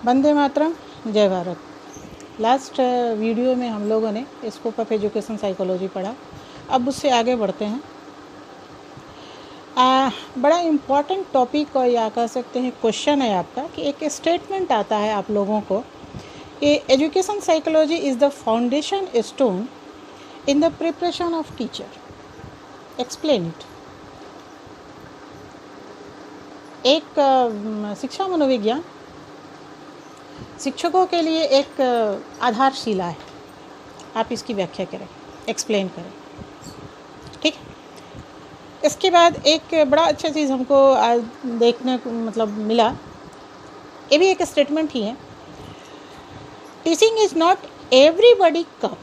वंदे मातरम, जय Bharat. Last video में हम लोगों ने स्कोप ऑफ एजुकेशन साइकोलॉजी पढ़ा। अब उससे आगे बढ़ते हैं। बड़ा इम्पॉर्टेंट टॉपिक और या कह सकते हैं क्वेश्चन है आपका कि एक स्टेटमेंट आता है आप लोगों को कि education psychology is the foundation stone in the preparation of teacher. Explain it. एक शिक्षा मनोविज्ञान शिक्षकों के लिए एक आधारशिला है। आप इसकी व्याख्या करें, एक्सप्लेन करें, ठीक है। इसके बाद एक बड़ा अच्छा चीज़ हमको आज देखने को मिला, ये भी एक स्टेटमेंट ही है। Teaching is not everybody cup,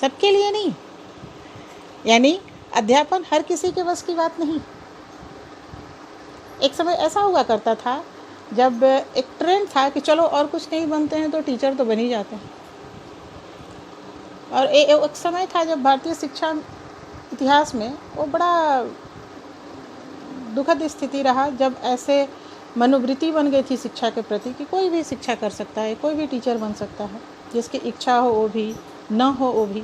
सबके लिए नहीं, यानी अध्यापन हर किसी के बस की बात नहीं। एक समय ऐसा हुआ करता था जब एक ट्रेंड था कि चलो और कुछ नहीं बनते हैं तो टीचर तो बन ही जाते हैं। और एक समय था जब भारतीय शिक्षा इतिहास में वो बड़ा दुखद स्थिति रहा, जब ऐसे मनोवृत्ति बन गई थी शिक्षा के प्रति कि कोई भी शिक्षा कर सकता है, कोई भी टीचर बन सकता है, जिसकी इच्छा हो वो भी, न हो वो भी।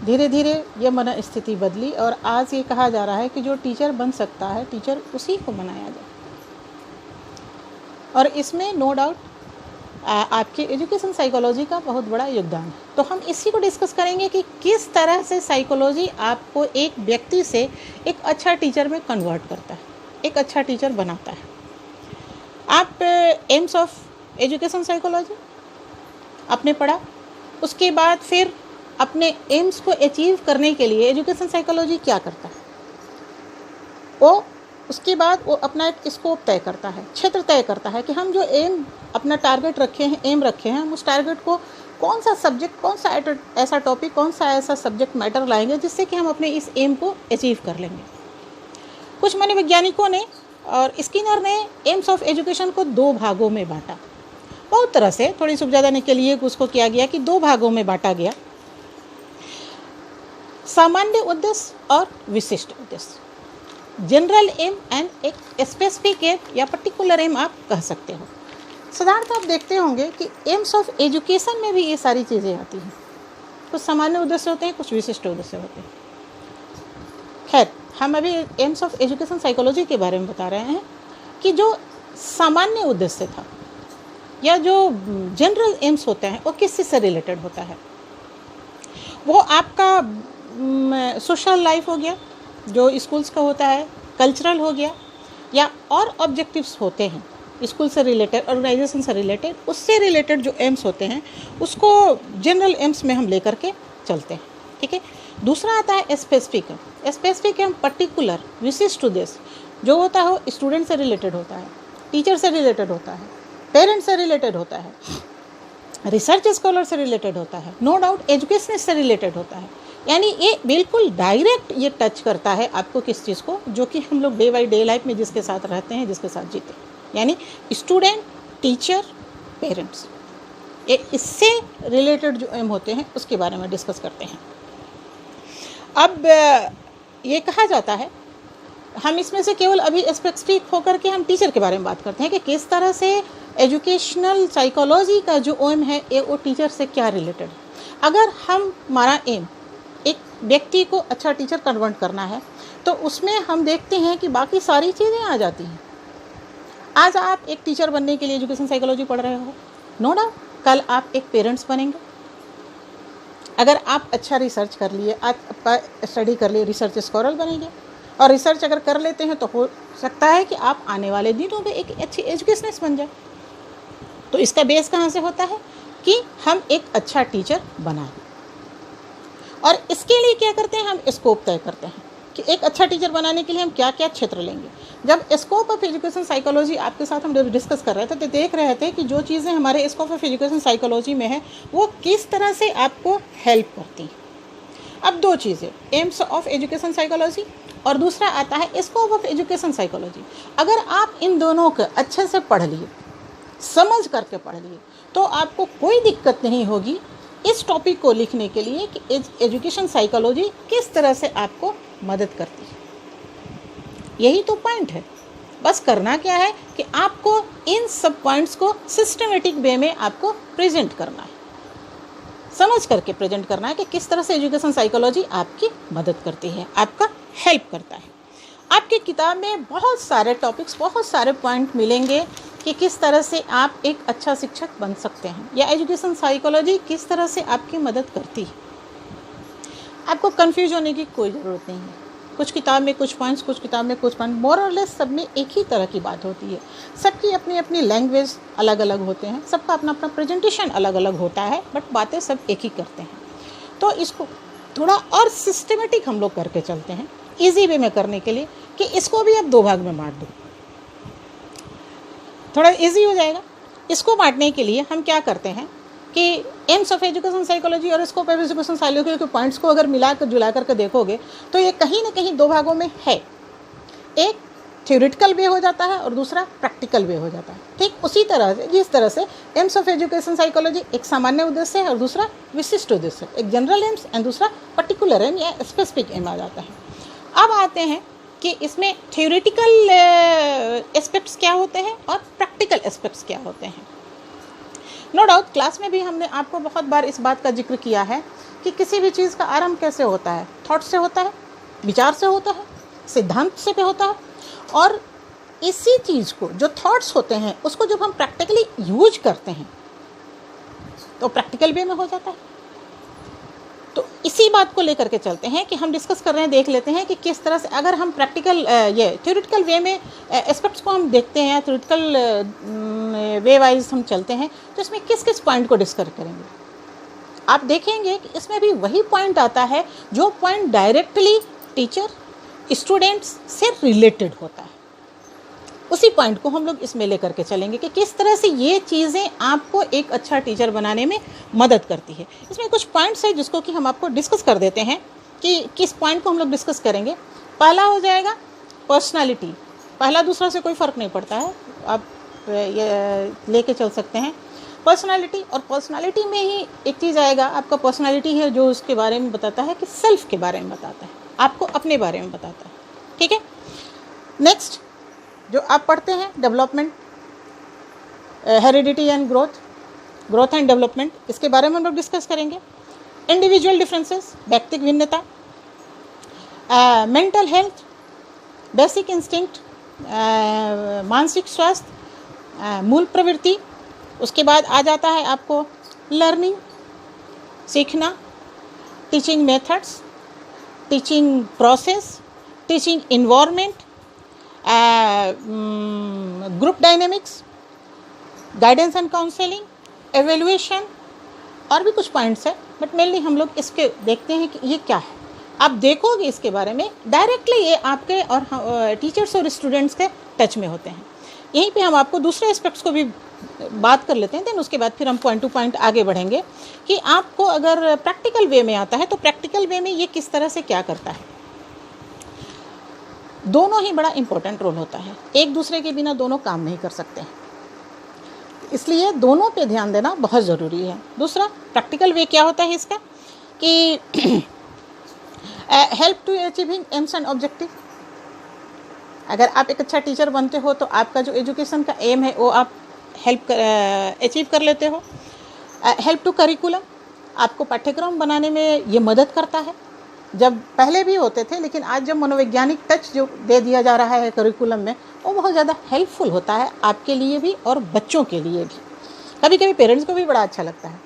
धीरे धीरे ये मन स्थिति बदली और आज ये कहा जा रहा है कि जो टीचर बन सकता है, टीचर उसी को बनाया जाए। और इसमें नो डाउट आपके एजुकेशन साइकोलॉजी का बहुत बड़ा योगदान है। तो हम इसी को डिस्कस करेंगे कि किस तरह से साइकोलॉजी आपको एक व्यक्ति से एक अच्छा टीचर में कन्वर्ट करता है, एक अच्छा टीचर बनाता है। आप एम्स ऑफ एजुकेशन साइकोलॉजी आपने पढ़ा, उसके बाद फिर अपने एम्स को अचीव करने के लिए एजुकेशन साइकोलॉजी क्या करता है, वो उसके बाद वो अपना एक स्कोप तय करता है, क्षेत्र तय करता है कि हम जो एम अपना टारगेट रखे हैं, एम रखे हैं, हम उस टारगेट को कौन सा सब्जेक्ट, कौन सा ऐसा टॉपिक, कौन सा ऐसा सब्जेक्ट मैटर लाएंगे जिससे कि हम अपने इस एम को अचीव कर लेंगे। कुछ मनोवैज्ञानिकों ने और स्किनर ने एम्स ऑफ एजुकेशन को दो भागों में बांटा। बहुत तरह से थोड़ी सुविधा देने के लिए उसको किया गया कि दो भागों में बांटा गया, सामान्य उद्देश्य और विशिष्ट उद्देश्य। जनरल एम एंड एक स्पेसिफिक एम या पर्टिकुलर एम आप कह सकते हो। साधारणतः आप देखते होंगे कि एम्स ऑफ एजुकेशन में भी ये सारी चीज़ें आती हैं। कुछ सामान्य उद्देश्य होते हैं, कुछ विशिष्ट उद्देश्य होते हैं। खैर, हम अभी एम्स ऑफ एजुकेशन साइकोलॉजी के बारे में बता रहे हैं कि जो सामान्य उद्देश्य था या जो जनरल एम्स होते हैं वो किस चीज़ से रिलेटेड होता है। वो आपका सोशल लाइफ हो गया जो स्कूल्स का होता है, कल्चरल हो गया, या और ऑब्जेक्टिव्स होते हैं स्कूल से रिलेटेड, ऑर्गेनाइजेशन से रिलेटेड, उससे रिलेटेड जो एम्स होते हैं उसको जनरल एम्स में हम लेकर के चलते हैं, ठीक है। दूसरा आता है specific aim. Specific aim particular, विशिष्ट उद्देश्य जो होता है वो स्टूडेंट से रिलेटेड होता है, टीचर से रिलेटेड होता है, पेरेंट्स से रिलेटेड होता है, रिसर्च स्कॉलर से रिलेटेड होता है, नो डाउट एजुकेशनिस्ट से रिलेटेड होता है। यानी ये बिल्कुल डायरेक्ट ये टच करता है आपको किस चीज़ को, जो कि हम लोग डे बाई डे लाइफ में जिसके साथ रहते हैं, जिसके साथ जीते हैं, यानी स्टूडेंट, टीचर, पेरेंट्स। ये इससे रिलेटेड जो एम होते हैं उसके बारे में डिस्कस करते हैं। अब ये कहा जाता है, हम इसमें से केवल अभी स्पेसिफिक होकर के हम टीचर के बारे में बात करते हैं कि किस तरह से एजुकेशनल साइकोलॉजी का जो एम है ये वो टीचर से क्या रिलेटेड है। अगर हमारा एम एक व्यक्ति को अच्छा टीचर कन्वर्ट करना है तो उसमें हम देखते हैं कि बाकी सारी चीज़ें आ जाती हैं। आज आप एक टीचर बनने के लिए एजुकेशन साइकोलॉजी पढ़ रहे हो, नो डाउट कल आप एक पेरेंट्स बनेंगे। अगर आप अच्छा रिसर्च कर लिए, आप स्टडी कर लिए, रिसर्च स्कॉलर बनेंगे। और रिसर्च अगर कर लेते हैं तो हो सकता है कि आप आने वाले दिनों में एक अच्छी एजुकेशनिस्ट बन जाए। तो इसका बेस कहाँ से होता है कि हम एक अच्छा टीचर बनाएं। और इसके लिए क्या करते हैं, हम स्कोप तय करते हैं कि एक अच्छा टीचर बनाने के लिए हम क्या क्या क्षेत्र लेंगे। जब स्कोप ऑफ एजुकेशन साइकोलॉजी आपके साथ हम डिस्कस कर रहे थे तो देख रहे थे कि जो चीज़ें हमारे स्कोप ऑफ एजुकेशन साइकोलॉजी में है वो किस तरह से आपको हेल्प करती हैं। अब दो चीज़ें, एम्स ऑफ एजुकेशन साइकोलॉजी और दूसरा आता है स्कोप ऑफ एजुकेशन साइकोलॉजी। अगर आप इन दोनों को अच्छे से पढ़ लिए, समझ करके पढ़ लिए, तो आपको कोई दिक्कत नहीं होगी इस टॉपिक को लिखने के लिए कि एजुकेशन साइकोलॉजी किस तरह से आपको मदद करती है। यही तो पॉइंट है। बस करना क्या है कि आपको इन सब पॉइंट्स को सिस्टमेटिक वे में आपको प्रेजेंट करना है, समझ करके प्रेजेंट करना है कि किस तरह से एजुकेशन साइकोलॉजी आपकी मदद करती है, आपका हेल्प करता है। आपकी किताब में बहुत सारे टॉपिक्स, बहुत सारे पॉइंट मिलेंगे कि किस तरह से आप एक अच्छा शिक्षक बन सकते हैं या एजुकेशन साइकोलॉजी किस तरह से आपकी मदद करती है। आपको कंफ्यूज होने की कोई ज़रूरत नहीं है। कुछ किताब में कुछ पॉइंट्स, कुछ किताब में कुछ पॉइंट, मोर और लेस सब में एक ही तरह की बात होती है। सबकी अपनी अपनी लैंग्वेज अलग अलग होते हैं, सबका अपना अपना प्रेजेंटेशन अलग अलग होता है, बट बातें सब एक ही करते हैं। तो इसको थोड़ा और सिस्टमेटिक हम लोग करके चलते हैं ईजी वे में करने के लिए कि इसको भी आप 2 भाग में बांट दो, थोड़ा इजी हो जाएगा। इसको बांटने के लिए हम क्या करते हैं कि एम्स ऑफ एजुकेशन साइकोलॉजी और स्कोप ऑफ एजुकेशन साइकोलॉजी के पॉइंट्स को अगर मिला कर जुला करके देखोगे तो ये कहीं ना कहीं 2 भागों में है। एक थ्योरेटिकल वे हो जाता है और दूसरा प्रैक्टिकल वे हो जाता है। ठीक उसी तरह से जिस तरह से एम्स ऑफ एजुकेशन साइकोलॉजी एक सामान्य उद्देश्य है और दूसरा विशिष्ट उद्देश्य, एक जनरल एम्स एंड दूसरा पर्टिकुलर एम या स्पेसिफिक एम आ जाता है। अब आते हैं कि इसमें थ्योरेटिकल एस्पेक्ट्स क्या होते हैं और प्रैक्टिकल एस्पेक्ट्स क्या होते हैं। नो डाउट क्लास में भी हमने आपको बहुत बार इस बात का जिक्र किया है कि किसी भी चीज़ का आरंभ कैसे होता है, थॉट से होता है, विचार से होता है, सिद्धांत से होता है, और इसी चीज़ को जो थॉट्स होते हैं उसको जब हम प्रैक्टिकली यूज करते हैं तो प्रैक्टिकल वे में हो जाता है। तो इसी बात को लेकर के चलते हैं कि हम डिस्कस कर रहे हैं, देख लेते हैं कि किस तरह से अगर हम प्रैक्टिकल ये थ्योरेटिकल वे में एस्पेक्ट्स को हम देखते हैं, थ्योरेटिकल वे वाइज हम चलते हैं, तो इसमें किस किस पॉइंट को डिस्कस करेंगे। आप देखेंगे कि इसमें भी वही पॉइंट आता है जो पॉइंट डायरेक्टली टीचर स्टूडेंट्स से रिलेटेड होता है। उसी पॉइंट को हम लोग इसमें लेकर के चलेंगे कि किस तरह से ये चीज़ें आपको एक अच्छा टीचर बनाने में मदद करती है। इसमें कुछ पॉइंट्स है जिसको कि हम आपको डिस्कस कर देते हैं कि किस पॉइंट को हम लोग डिस्कस करेंगे। पहला हो जाएगा पर्सनालिटी। पहला दूसरा से कोई फ़र्क नहीं पड़ता है, आप ये लेके चल सकते हैं पर्सनालिटी। और पर्सनालिटी में ही एक चीज़ आएगा, आपका पर्सनालिटी है जो उसके बारे में बताता है कि सेल्फ के बारे में बताता है, आपको अपने बारे में बताता है। ठीक है, नेक्स्ट जो आप पढ़ते हैं development, heredity and growth and development, इसके बारे में हम लोग डिस्कस करेंगे। इंडिविजुअल डिफरेंसेस, व्यक्तिगत भिन्नता, मेंटल हेल्थ, बेसिक इंस्टिंक्ट, मानसिक स्वास्थ्य, मूल प्रवृत्ति। उसके बाद आ जाता है आपको लर्निंग, सीखना, teaching methods, teaching process, teaching environment, group dynamics, guidance and counselling, evaluation, और भी कुछ पॉइंट्स है, बट मेनली हम लोग इसके देखते हैं कि ये क्या है। आप देखोगे इसके बारे में डायरेक्टली ये आपके और टीचर्स और स्टूडेंट्स के टच में होते हैं। यहीं पे हम आपको दूसरे एस्पेक्ट्स को भी बात कर लेते हैं, देन उसके बाद फिर हम पॉइंट टू पॉइंट आगे बढ़ेंगे कि आपको अगर प्रैक्टिकल वे में आता है तो प्रैक्टिकल वे में ये किस तरह से क्या करता है। दोनों ही बड़ा इम्पोर्टेंट रोल होता है, एक दूसरे के बिना दोनों काम नहीं कर सकते हैं, इसलिए दोनों पे ध्यान देना बहुत ज़रूरी है। दूसरा प्रैक्टिकल वे क्या होता है इसका कि help to achieving aims and objective. अगर आप एक अच्छा टीचर बनते हो तो आपका जो एजुकेशन का एम है वो आप अचीव कर लेते हो। हेल्प टू करिकुलम, आपको पाठ्यक्रम बनाने में ये मदद करता है। जब पहले भी होते थे, लेकिन आज जब मनोवैज्ञानिक टच जो दे दिया जा रहा है करिकुलम में, वो बहुत ज़्यादा हेल्पफुल होता है आपके लिए भी और बच्चों के लिए भी। कभी कभी पेरेंट्स को भी बड़ा अच्छा लगता है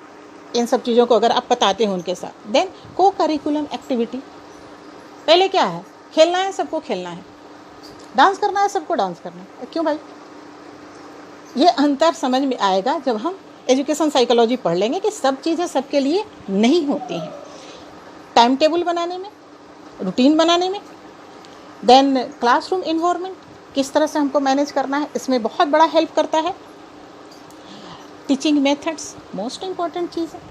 इन सब चीज़ों को अगर आप बताते हो उनके साथ। देन को करिकुलम एक्टिविटी, पहले क्या है, खेलना है सबको, खेलना है, डांस करना है सबको, डांस करना है। क्यों भाई, ये अंतर समझ में आएगा जब हम एजुकेशन साइकोलॉजी पढ़ लेंगे कि सब चीज़ें सबके लिए नहीं होती हैं। टाइम टेबल बनाने में, रूटीन बनाने में, देन क्लासरूम इन्वायरमेंट किस तरह से हमको मैनेज करना है, इसमें बहुत बड़ा हेल्प करता है। टीचिंग मेथड्स मोस्ट इम्पॉर्टेंट चीज़ है,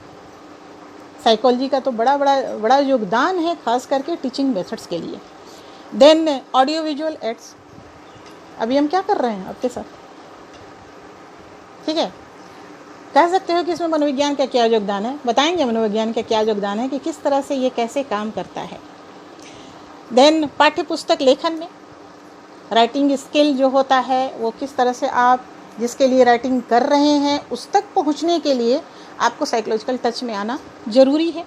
साइकोलॉजी का तो बड़ा योगदान है खास करके टीचिंग मेथड्स के लिए। देन ऑडियो विजुअल एड्स, अभी हम क्या कर रहे हैं आपके साथ, ठीक है। कह सकते हो कि इसमें मनोविज्ञान का क्या योगदान है, बताएंगे मनोविज्ञान का क्या योगदान है कि किस तरह से ये कैसे काम करता है। देन पाठ्य पुस्तक लेखन में राइटिंग स्किल जो होता है वो किस तरह से आप जिसके लिए राइटिंग कर रहे हैं उस तक पहुंचने के लिए आपको साइकोलॉजिकल टच में आना ज़रूरी है।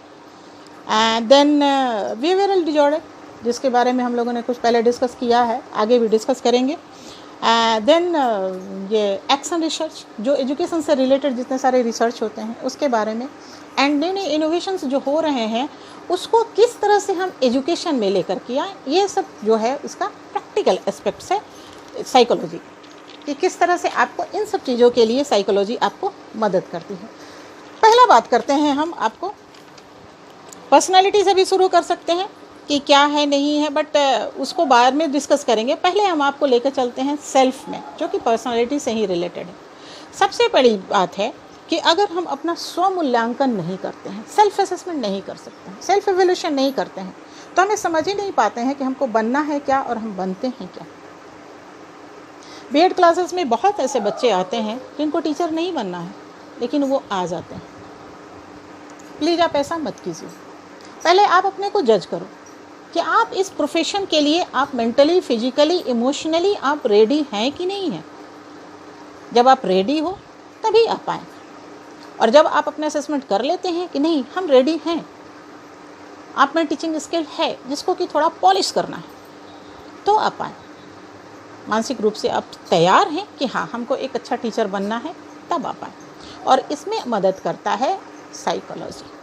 देन बिहेवियरल डिजॉर्डर, जिसके बारे में हम लोगों ने कुछ पहले डिस्कस किया है, आगे भी डिस्कस करेंगे। देन ये एक्शन रिसर्च, जो एजुकेशन से रिलेटेड जितने सारे रिसर्च होते हैं उसके बारे में, एंड नए नए इनोवेशंस जो हो रहे हैं उसको किस तरह से हम एजुकेशन में लेकर किया, ये सब जो है इसका प्रैक्टिकल एस्पेक्ट्स है साइकोलॉजी कि किस तरह से आपको इन सब चीज़ों के लिए साइकोलॉजी आपको मदद करती है। पहला बात करते हैं हम आपको पर्सनालिटी से भी शुरू कर सकते हैं कि क्या है नहीं है, बट उसको बाद में डिस्कस करेंगे। पहले हम आपको लेकर चलते हैं सेल्फ में, जो कि पर्सनालिटी से ही रिलेटेड है। सबसे बड़ी बात है कि अगर हम अपना स्वमूल्यांकन नहीं करते हैं, सेल्फ असेसमेंट नहीं कर सकते हैं, सेल्फ एवोल्यूशन नहीं करते हैं, तो हमें समझ ही नहीं पाते हैं कि हमको बनना है क्या और हम बनते हैं क्या। बीएड क्लासेस में बहुत ऐसे बच्चे आते हैं जिनको टीचर नहीं बनना है, लेकिन वो आ जाते हैं। प्लीज़ आप ऐसा मत कीजिए। पहले आप अपने को जज करो कि आप इस प्रोफेशन के लिए आप मेंटली, फिजिकली, इमोशनली आप रेडी हैं कि नहीं हैं। जब आप रेडी हो तभी आप आएँ, और जब आप अपने असेसमेंट कर लेते हैं कि नहीं हम रेडी हैं, आप में टीचिंग स्किल है जिसको कि थोड़ा पॉलिश करना है, तो आप आएँ। मानसिक रूप से आप तैयार हैं कि हाँ हमको एक अच्छा टीचर बनना है, तब आप आएँ। और इसमें मदद करता है साइकोलॉजी।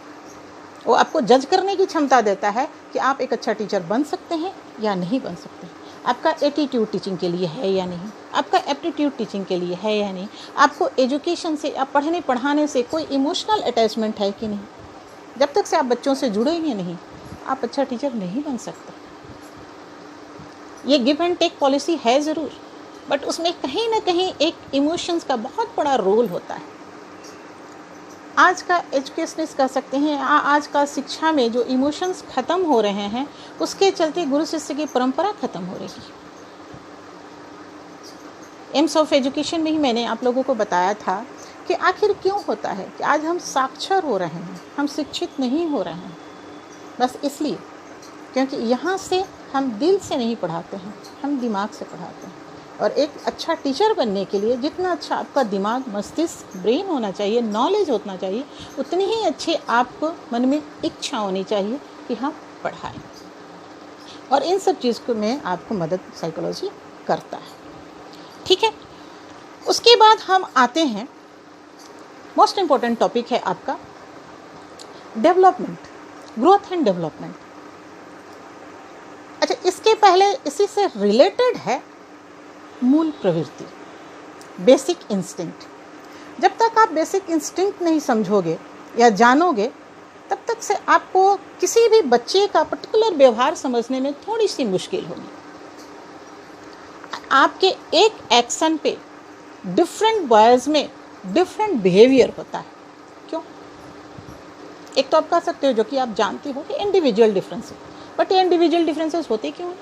वो आपको जज करने की क्षमता देता है कि आप एक अच्छा टीचर बन सकते हैं या नहीं बन सकते हैं। आपका एटीट्यूड टीचिंग के लिए है या नहीं, आपका एप्टीट्यूड टीचिंग के लिए है या नहीं, आपको एजुकेशन से, आप पढ़ने पढ़ाने से कोई इमोशनल अटैचमेंट है कि नहीं। जब तक से आप बच्चों से जुड़ेंगे नहीं, आप अच्छा टीचर नहीं बन सकते। ये गिव एंड टेक पॉलिसी है ज़रूर, बट उसमें कहीं ना कहीं एक इमोशंस का बहुत बड़ा रोल होता है। आज का एजुकेशनिस्ट कह सकते हैं, आज का शिक्षा में जो इमोशंस ख़त्म हो रहे हैं उसके चलते गुरु शिष्य की परंपरा ख़त्म हो रही है। एम्स ऑफ एजुकेशन में ही मैंने आप लोगों को बताया था कि आखिर क्यों होता है कि आज हम साक्षर हो रहे हैं, हम शिक्षित नहीं हो रहे हैं। बस इसलिए क्योंकि यहाँ से हम दिल से नहीं पढ़ाते हैं, हम दिमाग से पढ़ाते हैं। और एक अच्छा टीचर बनने के लिए जितना अच्छा आपका दिमाग, मस्तिष्क, ब्रेन होना चाहिए, नॉलेज होना चाहिए, उतनी ही अच्छी आपको मन में इच्छा होनी चाहिए कि हम पढ़ाएं। और इन सब चीज़ को में आपको मदद साइकोलॉजी करता है। ठीक है, उसके बाद हम आते हैं, मोस्ट इम्पॉर्टेंट टॉपिक है आपका डेवलपमेंट, ग्रोथ एंड डेवलपमेंट। अच्छा, इसके पहले इसी से रिलेटेड है मूल प्रवृत्ति, बेसिक इंस्टिंक्ट। जब तक आप बेसिक इंस्टिंक्ट नहीं समझोगे या जानोगे, तब तक से आपको किसी भी बच्चे का पर्टिकुलर व्यवहार समझने में थोड़ी सी मुश्किल होगी। आपके एक एक्शन पे डिफरेंट बॉयज़ में डिफरेंट बिहेवियर होता है। क्यों? एक तो आप कह सकते हो जो कि आप जानते हो कि इंडिविजुअल डिफरेंसेस, बट ये इंडिविजुअल डिफरेंसेस होते क्यों हैं?